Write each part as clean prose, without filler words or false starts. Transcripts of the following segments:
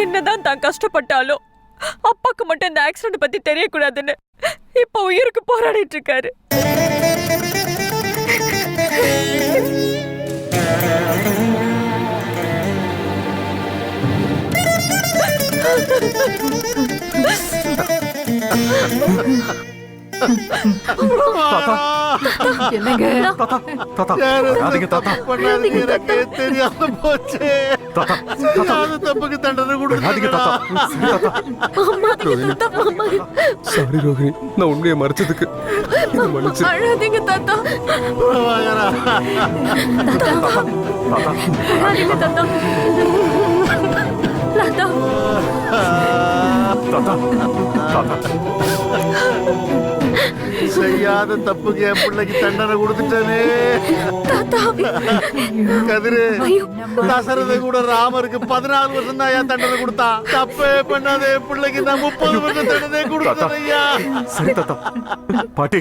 என்னதான் தான் கஷ்டப்பட்டாலும் அப்பாக்கு மட்டும் இந்த ஆக்சிடென்ட் பத்தி தெரியக்கூடாதுன்னு இப்ப உயிருக்கு போராடிட்டு இருக்காரு. தெரியாம போச்சு. தப்புக்கு தண்டனை கொடுக்காதீங்க. சாரி ரோஹிணி, நான் உண்மையை மறைச்சதுக்கு அழாதீங்க தாத்தா. அழாதீங்க தாத்தா. செய்யாத தப்புக்கு என் பிள்ளைக்கு தண்டனை கொடுத்துட்டேனே. கதிரு, தசரதை கூட ராமருக்கு 14 வருஷம் தான் ஏன் தண்டனை கொடுத்தான்? தப்பே பண்ணாத என் பிள்ளைக்கு நான் 30 வருஷம் தண்டனை கொடுத்தேன் ஐயா. சரி தாத்தா. பாட்டி,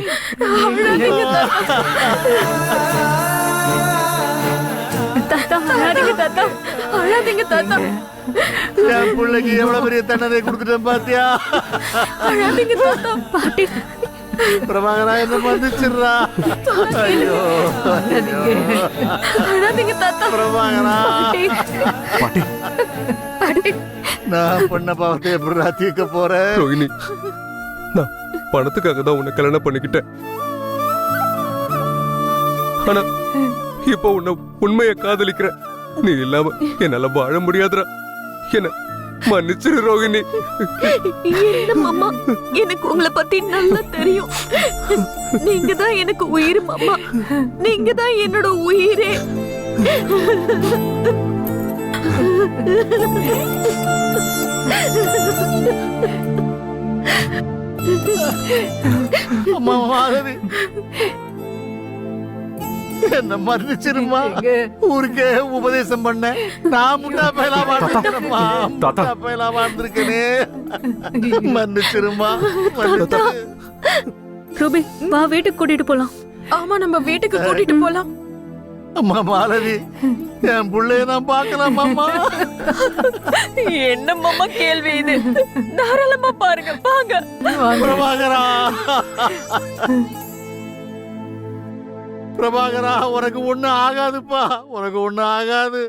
அழாதீங்க தாத்தா. என் பிள்ளைக்கு எவ்வளவு பெரிய தண்டனை கொடுத்துட்டேன் பாத்தியா? அழாதீங்க தாத்தா. பாட்டி, பிரபாகரா என்ன மன்னிச்சிடுறா. ஐயோ, அழாதீங்க தாத்தா. பிரபாகரா, பாட்டி, பாட்டி, நான் பண்ண பாவத்தை எப்படி தீர்க்க போறேன்? ரோஹிணி, நான் பணத்துக்காக தான் உன்னை கல்யாணம் பண்ணிக்கிட்டேன். ஆனா இப்ப உன்னை உண்மையை காதலிக்கிறேன். நீ இல்லாம என்னால வாழ முடியாதுடா. என்ன மன்னிச்சிரு ரோஹிணி. என்ன மாமா, எனக்கு உங்களை பத்தி நல்லா தெரியும். நீங்க தான் எனக்கு உயிர் மாமா. நீங்க தான் என்னோட உயிரே. அம்மா மாதவி, என்ன மன்னிச்சிருமா. ஊருக்கே உபதேசம் பண்ண நான் முட்டா பயிலா வாழ்ந்துருக்கேன்மா. முட்டா பயிலா வாழ்ந்திருக்கேனே. மன்னிச்சிருமா, மன்னிச்சிரு. ரூபி, வா வீட்டுக்கு கூட்டிட்டு போலாம். ஆமா, நம்ம வீட்டுக்கு கூட்டிட்டு போலாம். அம்மா மாலதி, என் பிள்ளைய நான் பார்க்கலாம் அம்மா. என்ன மாமா கேள்வி இது? தாராளமா பாருங்க, வாங்க. பிரபாகரா, பிரபாகரா, உனக்கு ஒண்ணு ஆகாதுப்பா, உனக்கு ஒண்ணு ஆகாது.